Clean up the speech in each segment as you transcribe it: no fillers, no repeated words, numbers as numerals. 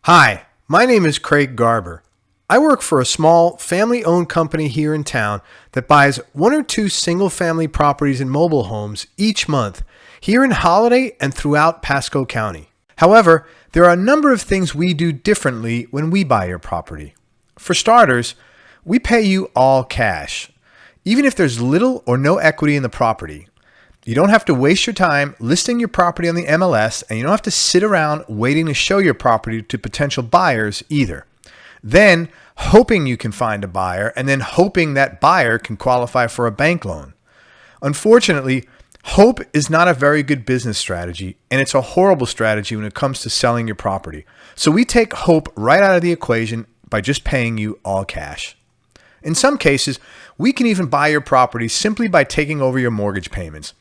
Hi, my name is Craig Garber. I work for a small family-owned company here in town that buys one or two single-family properties and mobile homes each month here in Holiday and throughout Pasco County. However, there are a number of things we do differently when we buy your property. For starters, we pay you all cash, even if there's little or no equity in the property. You don't have to waste your time listing your property on the MLS, and you don't have to sit around waiting to show your property to potential buyers either. Then hoping you can find a buyer, and then hoping that buyer can qualify for a bank loan. Unfortunately, hope is not a very good business strategy, and it's a horrible strategy when it comes to selling your property. So we take hope right out of the equation by just paying you all cash. In some cases, we can even buy your property simply by taking over your mortgage payments.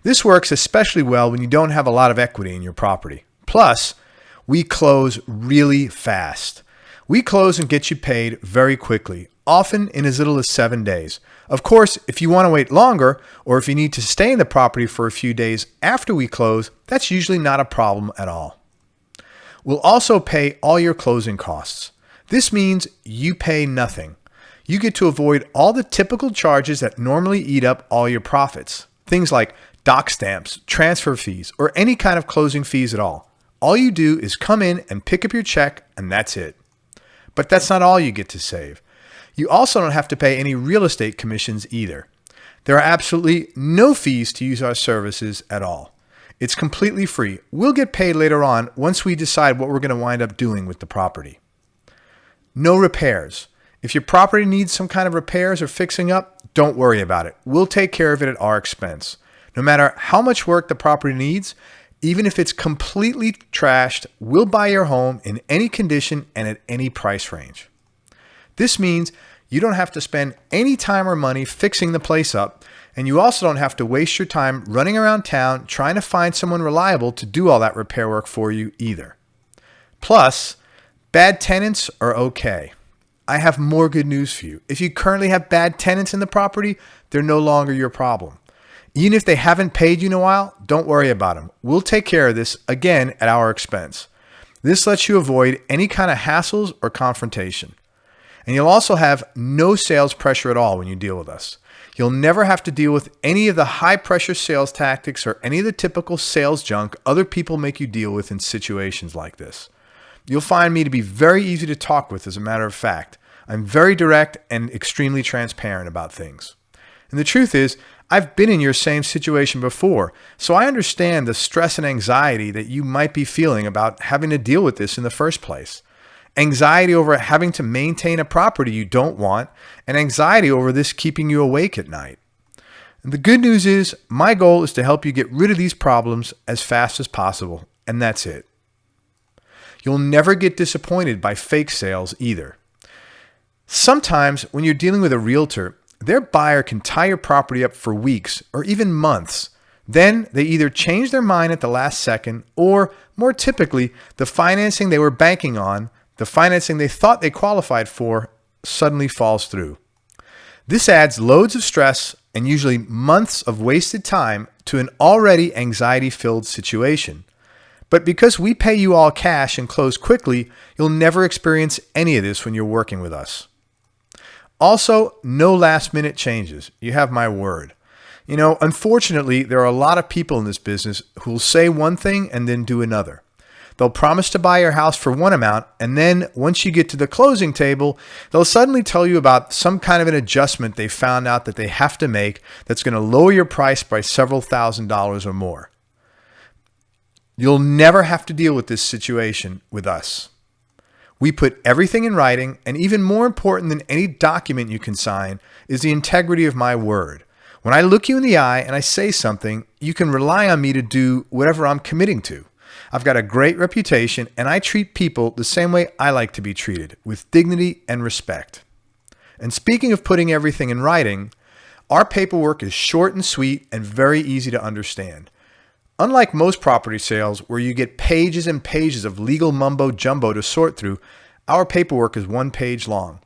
This works especially well when you don't have a lot of equity in your property. Plus, we close really fast. We close and get you paid very quickly, often in as little as 7 days. Of course, if you want to wait longer, or if you need to stay in the property for a few days after we close, that's usually not a problem at all. We'll also pay all your closing costs. This means you pay nothing. You get to avoid all the typical charges that normally eat up all your profits. Things like doc stamps, transfer fees, or any kind of closing fees at all. All you do is come in and pick up your check, and that's it. But that's not all you get to save. You also don't have to pay any real estate commissions either. There are absolutely no fees to use our services at all. It's completely free. We'll get paid later on once we decide what we're going to wind up doing with the property. No repairs. If your property needs some kind of repairs or fixing up, don't worry about it. We'll take care of it at our expense. No matter how much work the property needs, even if it's completely trashed, we'll buy your home in any condition and at any price range. This means you don't have to spend any time or money fixing the place up, and you also don't have to waste your time running around town trying to find someone reliable to do all that repair work for you either. Plus, bad tenants are okay. I have more good news for you. If you currently have bad tenants in the property, they're no longer your problem. Even if they haven't paid you in a while, don't worry about them. We'll take care of this, again, at our expense. This lets you avoid any kind of hassles or confrontation. And you'll also have no sales pressure at all when you deal with us. You'll never have to deal with any of the high-pressure sales tactics or any of the typical sales junk other people make you deal with in situations like this. You'll find me to be very easy to talk with, as a matter of fact. I'm very direct and extremely transparent about things. And the truth is, I've been in your same situation before, so I understand the stress and anxiety that you might be feeling about having to deal with this in the first place. Anxiety over having to maintain a property you don't want, and anxiety over this keeping you awake at night. And the good news is, my goal is to help you get rid of these problems as fast as possible, and that's it. You'll never get disappointed by fake sales either. Sometimes when you're dealing with a realtor, their buyer can tie your property up for weeks or even months. Then they either change their mind at the last second, or more typically, the financing they were banking on, the financing they thought they qualified for, suddenly falls through. This adds loads of stress and usually months of wasted time to an already anxiety-filled situation. But because we pay you all cash and close quickly, you'll never experience any of this when you're working with us. Also, no last-minute changes. You have my word. Unfortunately, there are a lot of people in this business who will say one thing and then do another. They'll promise to buy your house for one amount, and then once you get to the closing table, they'll suddenly tell you about some kind of an adjustment they found out that they have to make that's going to lower your price by several $1,000s or more. You'll never have to deal with this situation with us. We put everything in writing, and even more important than any document you can sign is the integrity of my word. When I look you in the eye and I say something, you can rely on me to do whatever I'm committing to. I've got a great reputation, and I treat people the same way I like to be treated, with dignity and respect. And speaking of putting everything in writing, our paperwork is short and sweet and very easy to understand. Unlike most property sales where you get pages and pages of legal mumbo jumbo to sort through, our paperwork is 1 page long.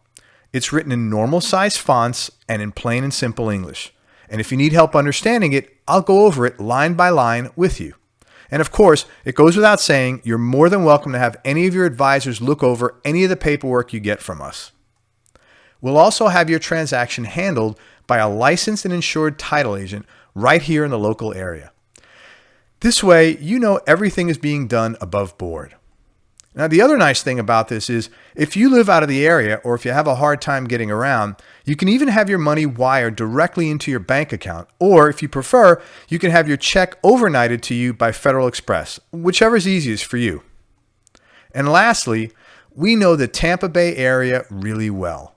It's written in normal size fonts and in plain and simple English. And if you need help understanding it, I'll go over it line by line with you. And of course, it goes without saying, you're more than welcome to have any of your advisors look over any of the paperwork you get from us. We'll also have your transaction handled by a licensed and insured title agent right here in the local area. This way, you know everything is being done above board. Now, the other nice thing about this is if you live out of the area or if you have a hard time getting around, you can even have your money wired directly into your bank account. Or if you prefer, you can have your check overnighted to you by Federal Express, whichever is easiest for you. And lastly, we know the Tampa Bay area really well.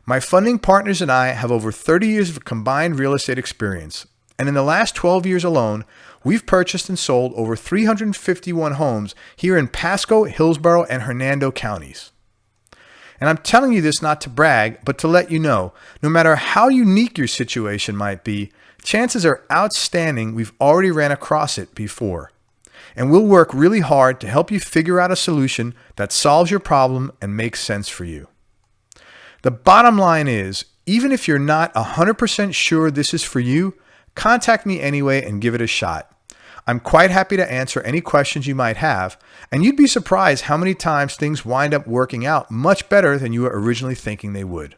My funding partners and I have over 30 years of combined real estate experience. And in the last 12 years alone, we've purchased and sold over 351 homes here in Pasco, Hillsborough, and Hernando counties. And I'm telling you this not to brag, but to let you know, no matter how unique your situation might be, chances are outstanding we've already ran across it before. And we'll work really hard to help you figure out a solution that solves your problem and makes sense for you. The bottom line is, even if you're not 100% sure this is for you, contact me anyway and give it a shot. I'm quite happy to answer any questions you might have, and you'd be surprised how many times things wind up working out much better than you were originally thinking they would.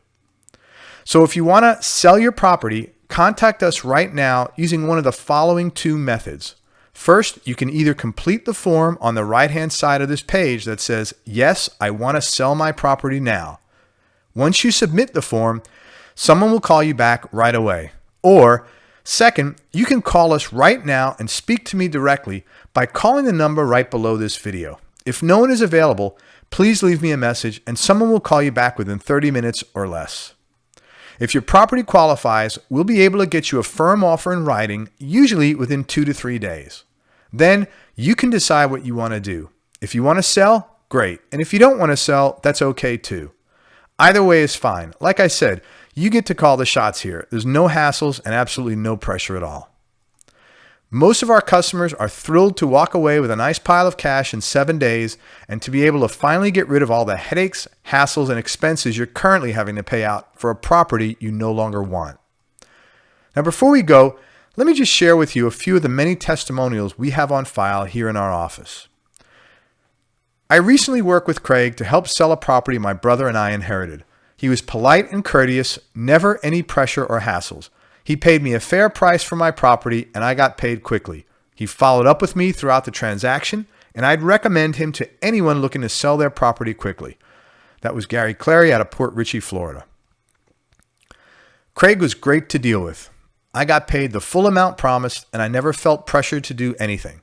So if you want to sell your property, contact us right now using one of the following two methods. First, you can either complete the form on the right-hand side of this page that says, "Yes, I want to sell my property now." Once you submit the form, someone will call you back right away. Or second, you can call us right now and speak to me directly by calling the number right below this video. If no one is available, please leave me a message and someone will call you back within 30 minutes or less. If your property qualifies, we'll be able to get you a firm offer in writing, usually within 2 to 3 days. Then you can decide what you want to do. If you want to sell, great. And if you don't want to sell, that's okay too. Either way is fine. Like I said, you get to call the shots here. There's no hassles and absolutely no pressure at all. Most of our customers are thrilled to walk away with a nice pile of cash in 7 days and to be able to finally get rid of all the headaches, hassles, and expenses you're currently having to pay out for a property you no longer want. Now, before we go, let me just share with you a few of the many testimonials we have on file here in our office. I recently worked with Craig to help sell a property my brother and I inherited. He was polite and courteous, never any pressure or hassles. He paid me a fair price for my property and I got paid quickly. He followed up with me throughout the transaction and I'd recommend him to anyone looking to sell their property quickly. That was Gary Clary out of Port Richey, Florida. Craig was great to deal with. I got paid the full amount promised and I never felt pressured to do anything.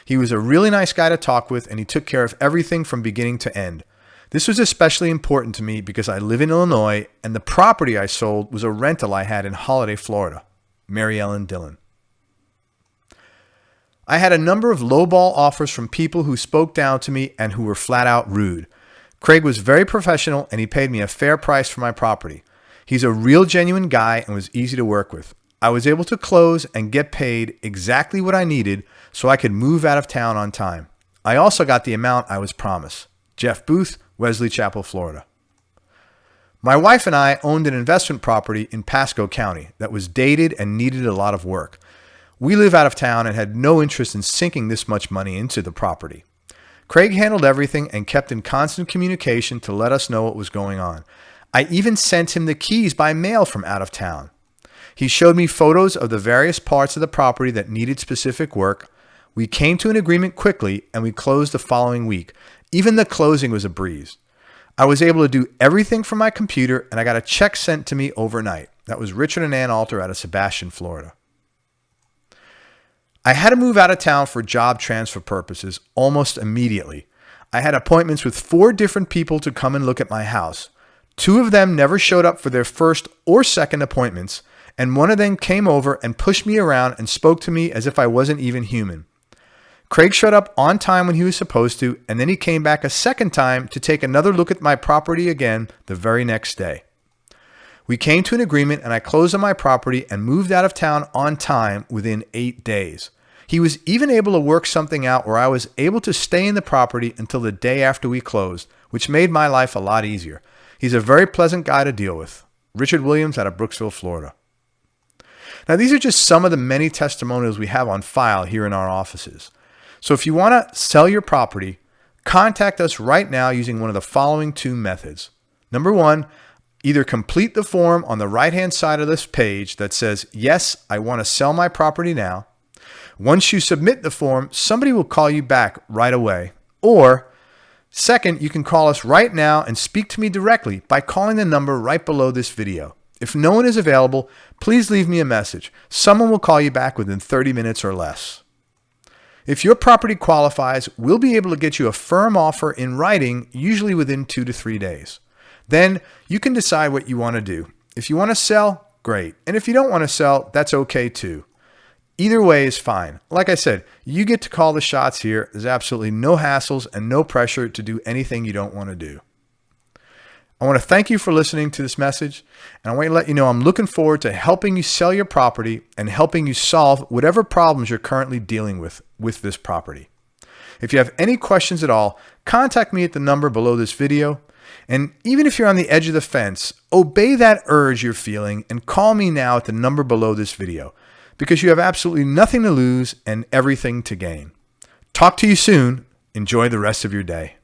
He was a really nice guy to talk with and he took care of everything from beginning to end. This was especially important to me because I live in Illinois and the property I sold was a rental I had in Holiday, Florida. Mary Ellen Dillon. I had a number of lowball offers from people who spoke down to me and who were flat out rude. Craig was very professional and he paid me a fair price for my property. He's a real genuine guy and was easy to work with. I was able to close and get paid exactly what I needed so I could move out of town on time. I also got the amount I was promised. Jeff Booth, Wesley Chapel, Florida. My wife and I owned an investment property in Pasco County that was dated and needed a lot of work. We live out of town and had no interest in sinking this much money into the property. Craig handled everything and kept in constant communication to let us know what was going on. I even sent him the keys by mail from out of town. He showed me photos of the various parts of the property that needed specific work. We came to an agreement quickly and we closed the following week. Even the closing was a breeze. I was able to do everything from my computer and I got a check sent to me overnight. That was Richard and Ann Alter out of Sebastian, Florida. I had to move out of town for job transfer purposes almost immediately. I had appointments with 4 different people to come and look at my house. 2 of them never showed up for their first or second appointments, and one of them came over and pushed me around and spoke to me as if I wasn't even human. Craig showed up on time when he was supposed to, and then he came back a second time to take another look at my property again the very next day. We came to an agreement and I closed on my property and moved out of town on time within 8 days. He was even able to work something out where I was able to stay in the property until the day after we closed, which made my life a lot easier. He's a very pleasant guy to deal with. Richard Williams out of Brooksville, Florida. Now, these are just some of the many testimonials we have on file here in our offices. So if you want to sell your property, contact us right now using one of the following two methods. Number one, either complete the form on the right-hand side of this page that says, yes, I want to sell my property now. Once you submit the form, somebody will call you back right away. Or second, you can call us right now and speak to me directly by calling the number right below this video. If no one is available, please leave me a message. Someone will call you back within 30 minutes or less. If your property qualifies, we'll be able to get you a firm offer in writing, usually within 2 to 3 days. Then you can decide what you want to do. If you want to sell, great. And if you don't want to sell, that's okay too. Either way is fine. Like I said, you get to call the shots here. There's absolutely no hassles and no pressure to do anything you don't want to do. I want to thank you for listening to this message, and I want to let you know I'm looking forward to helping you sell your property and helping you solve whatever problems you're currently dealing with this property. If you have any questions at all, contact me at the number below this video. And even if you're on the edge of the fence, obey that urge you're feeling and call me now at the number below this video, because you have absolutely nothing to lose and everything to gain. Talk to you soon. Enjoy the rest of your day.